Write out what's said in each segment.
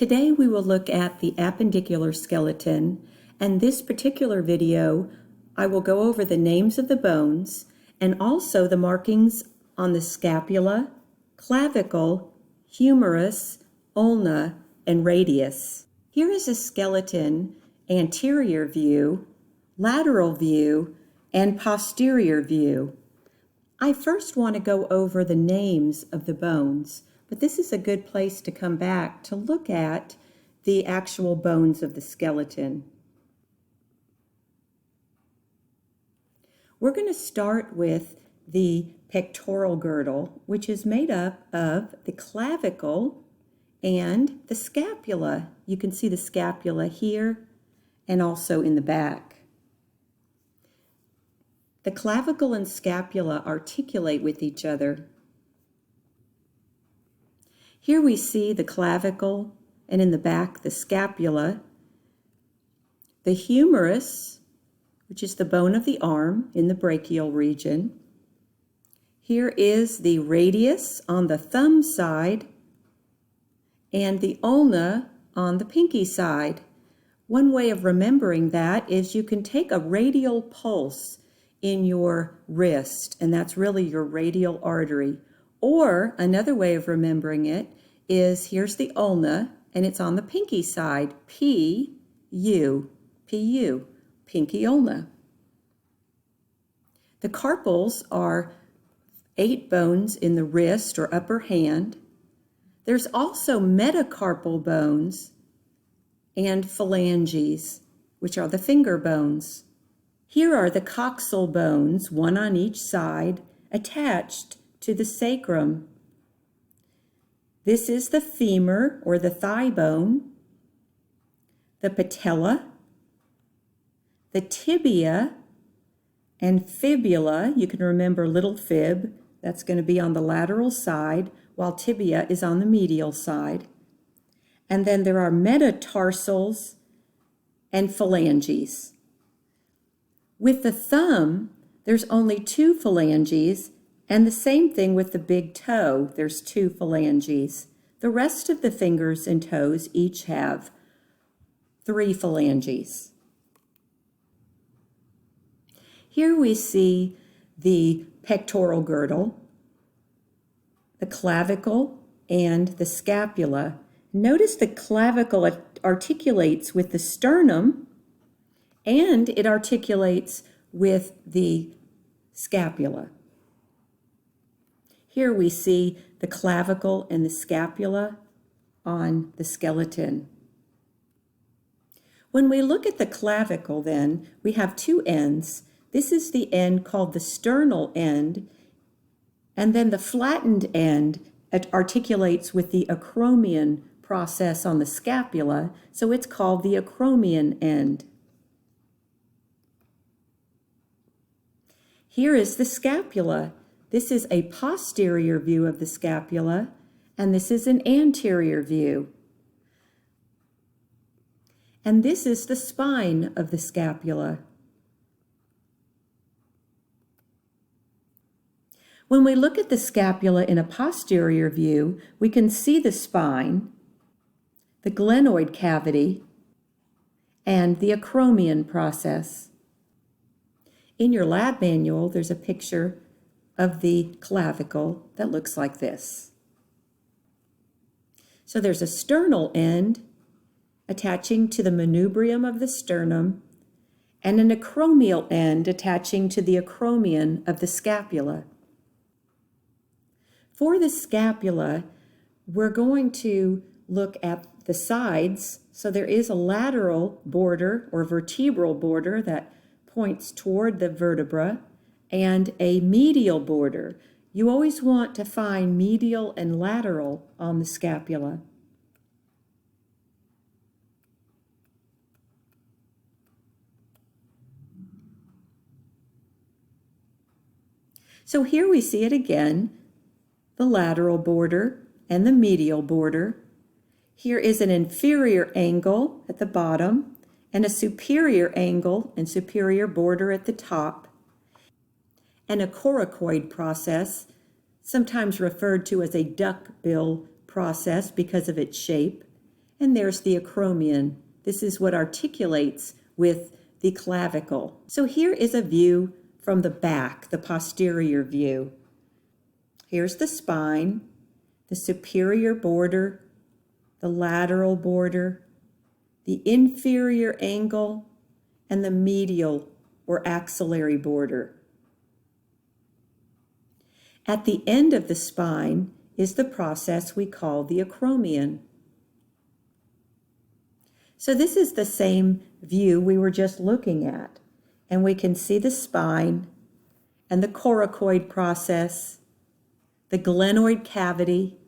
Today we will look at the appendicular skeleton, and this particular video I will go over the names of the bones and also the markings on the scapula, clavicle, humerus, ulna, and radius. Here is a skeleton anterior view, lateral view, and posterior view. I first want to go over the names of the bones, but this is a good place to come back to look at the actual bones of the skeleton. We're going to start with the pectoral girdle, which is made up of the clavicle and the scapula. You can see the scapula here and also in the back. The clavicle and scapula articulate with each other. Here we see the clavicle, and in the back the scapula, the humerus, which is the bone of the arm in the brachial region. Here is the radius on the thumb side and the ulna on the pinky side. One way of remembering that is you can take a radial pulse in your wrist, and that's really your radial artery. Or another way of remembering it is here's the ulna, and it's on the pinky side, P-U, P-U, pinky ulna. The carpals are 8 bones in the wrist or upper hand. There's also metacarpal bones and phalanges, which are the finger bones. Here are the coxal bones, one on each side, attached to the sacrum. This is the femur, or the thigh bone, the patella, the tibia, and fibula. You can remember little fib, that's going to be on the lateral side, while tibia is on the medial side. And then there are metatarsals and phalanges. With the thumb, there's only 2 phalanges, and the same thing with the big toe, there's 2 phalanges. The rest of the fingers and toes each have 3 phalanges. Here we see the pectoral girdle, the clavicle, and the scapula. Notice the clavicle articulates with the sternum, and it articulates with the scapula. Here we see the clavicle and the scapula on the skeleton. When we look at the clavicle then, we have 2 ends. This is the end called the sternal end, and then the flattened end articulates with the acromion process on the scapula, so it's called the acromion end. Here is the scapula. This is a posterior view of the scapula, and this is an anterior view. And this is the spine of the scapula. When we look at the scapula in a posterior view, we can see the spine, the glenoid cavity, and the acromion process. In your lab manual, there's a picture of the clavicle that looks like this. So there's a sternal end attaching to the manubrium of the sternum and an acromial end attaching to the acromion of the scapula. For the scapula, we're going to look at the sides. So there is a lateral border or vertebral border that points toward the vertebra, and a medial border. You always want to find medial and lateral on the scapula. So here we see it again, the lateral border and the medial border. Here is an inferior angle at the bottom and a superior angle and superior border at the top, and a coracoid process, sometimes referred to as a duckbill process because of its shape, And there's the acromion. This is what articulates with the clavicle. So here is a view from the back, the posterior view. Here's the spine, the superior border, the lateral border, the inferior angle, and the medial or axillary border. At the end of the spine is the process we call the acromion. So this is the same view we were just looking at, and we can see the spine and the coracoid process, the glenoid cavity,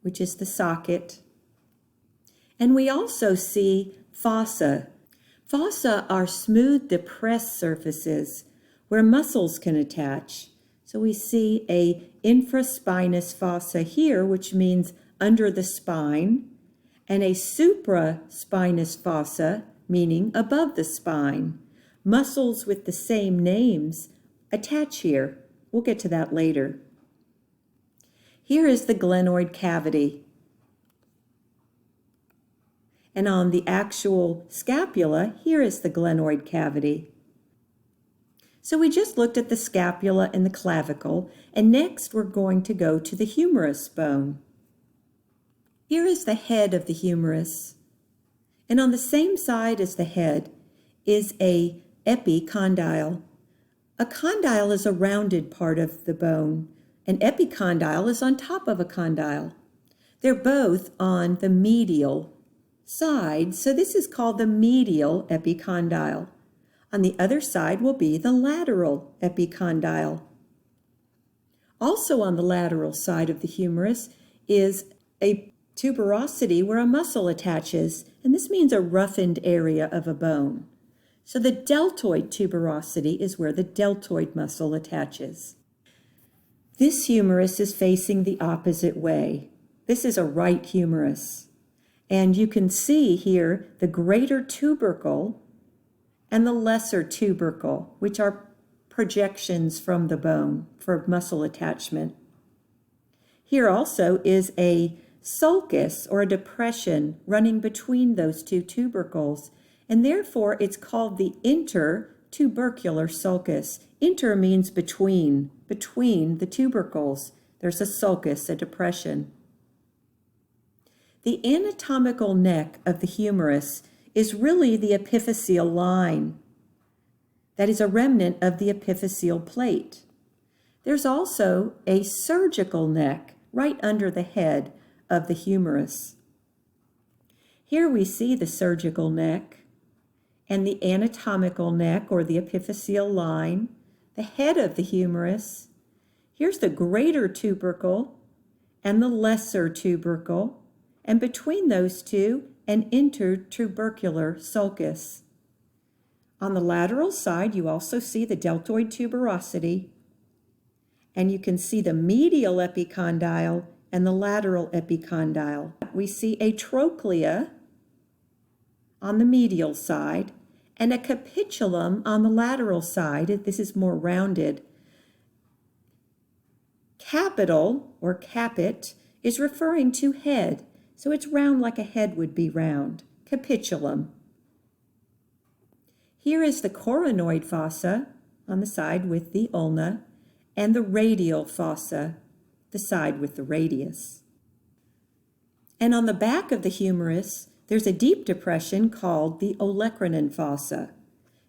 which is the socket, and we also see fossa. Fossa are smooth, depressed surfaces where muscles can attach. So we see a infraspinous fossa here, which means under the spine, and a supraspinous fossa, meaning above the spine. Muscles with the same names attach here. We'll get to that later. Here is the glenoid cavity. And on the actual scapula, here is the glenoid cavity. So we just looked at the scapula and the clavicle, and next we're going to go to the humerus bone. Here is the head of the humerus, and on the same side as the head is a epicondyle. A condyle is a rounded part of the bone. An epicondyle is on top of a condyle. They're both on the medial side, so this is called the medial epicondyle. On the other side will be the lateral epicondyle. Also on the lateral side of the humerus is a tuberosity where a muscle attaches, and this means a roughened area of a bone. So the deltoid tuberosity is where the deltoid muscle attaches. This humerus is facing the opposite way. This is a right humerus. And you can see here the greater tubercle and the lesser tubercle, which are projections from the bone for muscle attachment. Here also is a sulcus, or a depression, running between those two tubercles, and therefore it's called the intertubercular sulcus. Inter means between the tubercles. There's a sulcus, a depression. The anatomical neck of the humerus is really the epiphyseal line. That is a remnant of the epiphyseal plate. There's also a surgical neck right under the head of the humerus. Here we see the surgical neck and the anatomical neck, or the epiphyseal line, the head of the humerus. Here's the greater tubercle and the lesser tubercle, and between those two, an intertubercular sulcus. On the lateral side, you also see the deltoid tuberosity, and you can see the medial epicondyle and the lateral epicondyle. We see a trochlea on the medial side and a capitulum on the lateral side. This is more rounded. Capital, or capit, is referring to head, so it's round like a head would be round. Capitulum. Here is the coronoid fossa on the side with the ulna, and the radial fossa, the side with the radius. And on the back of the humerus, there's a deep depression called the olecranon fossa.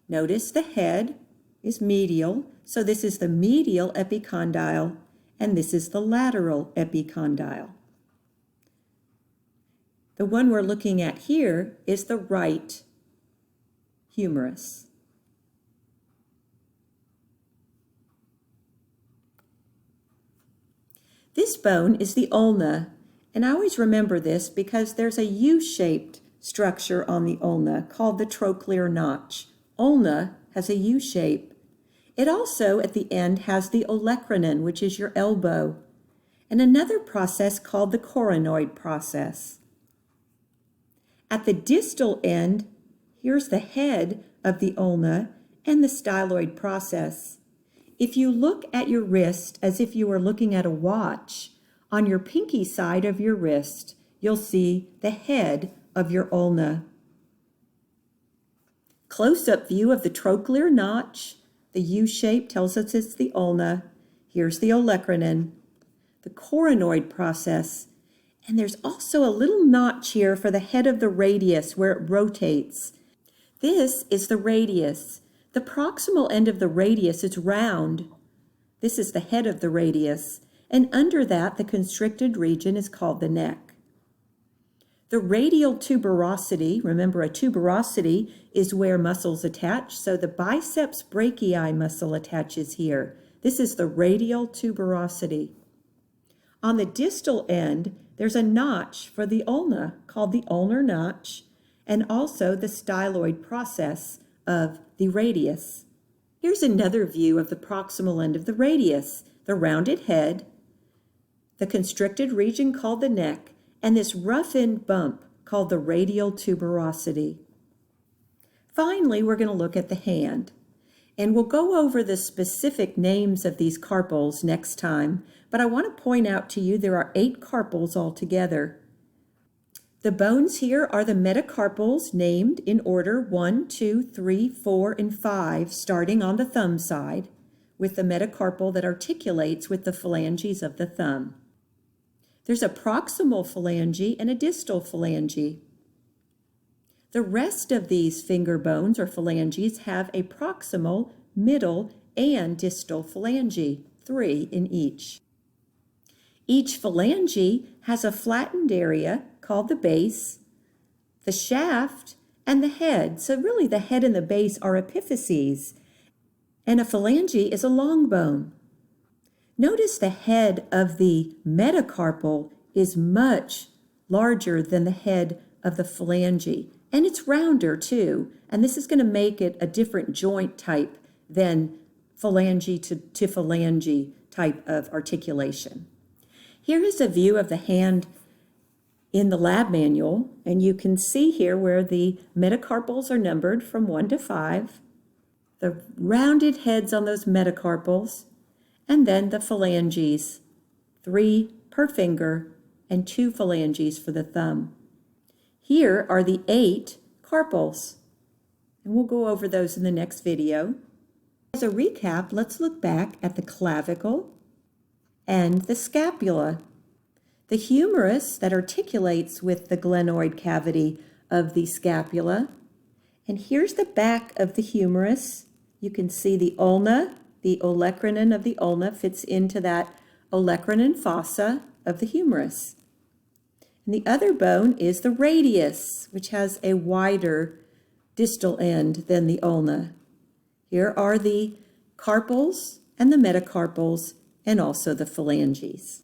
Notice the head is medial, so this is the medial epicondyle, and this is the lateral epicondyle. The one we're looking at here is the right humerus. This bone is the ulna, and I always remember this because there's a U-shaped structure on the ulna called the trochlear notch. Ulna has a U shape. It also, at the end, has the olecranon, which is your elbow, and another process called the coronoid process. At the distal end, here's the head of the ulna and the styloid process. If you look at your wrist as if you were looking at a watch, on your pinky side of your wrist, you'll see the head of your ulna. Close-up view of the trochlear notch. The U shape tells us it's the ulna. Here's the olecranon, the coronoid process, and there's also a little notch here for the head of the radius where it rotates. This is the radius. The proximal end of the radius is round. This is the head of the radius, and under that, the constricted region is called the neck. The radial tuberosity, remember a tuberosity is where muscles attach, so the biceps brachii muscle attaches here. This is the radial tuberosity. On the distal end, there's a notch for the ulna called the ulnar notch, and also the styloid process of the radius. Here's another view of the proximal end of the radius, the rounded head, the constricted region called the neck, and this rough-end bump called the radial tuberosity. Finally, we're going to look at the hand, and we'll go over the specific names of these carpals next time, but I want to point out to you there are 8 carpals altogether. The bones here are the metacarpals named in order 1, 2, 3, 4, and 5, starting on the thumb side, with the metacarpal that articulates with the phalanges of the thumb. There's a proximal phalange and a distal phalange. The rest of these finger bones or phalanges have a proximal, middle, and distal phalange, 3 in each. Each phalange has a flattened area called the base, the shaft, and the head. So really the head and the base are epiphyses, and a phalange is a long bone. Notice the head of the metacarpal is much larger than the head of the phalange, and it's rounder too, and this is going to make it a different joint type than phalange to phalange type of articulation. Here is a view of the hand in the lab manual, and you can see here where the metacarpals are numbered from 1 to 5, the rounded heads on those metacarpals, and then the phalanges, 3 per finger and 2 phalanges for the thumb. Here are the 8 carpals, and we'll go over those in the next video. As a recap, let's look back at the clavicle and the scapula. The humerus that articulates with the glenoid cavity of the scapula. And here's the back of the humerus. You can see the ulna, the olecranon of the ulna fits into that olecranon fossa of the humerus. And the other bone is the radius, which has a wider distal end than the ulna. Here are the carpals and the metacarpals and also the phalanges.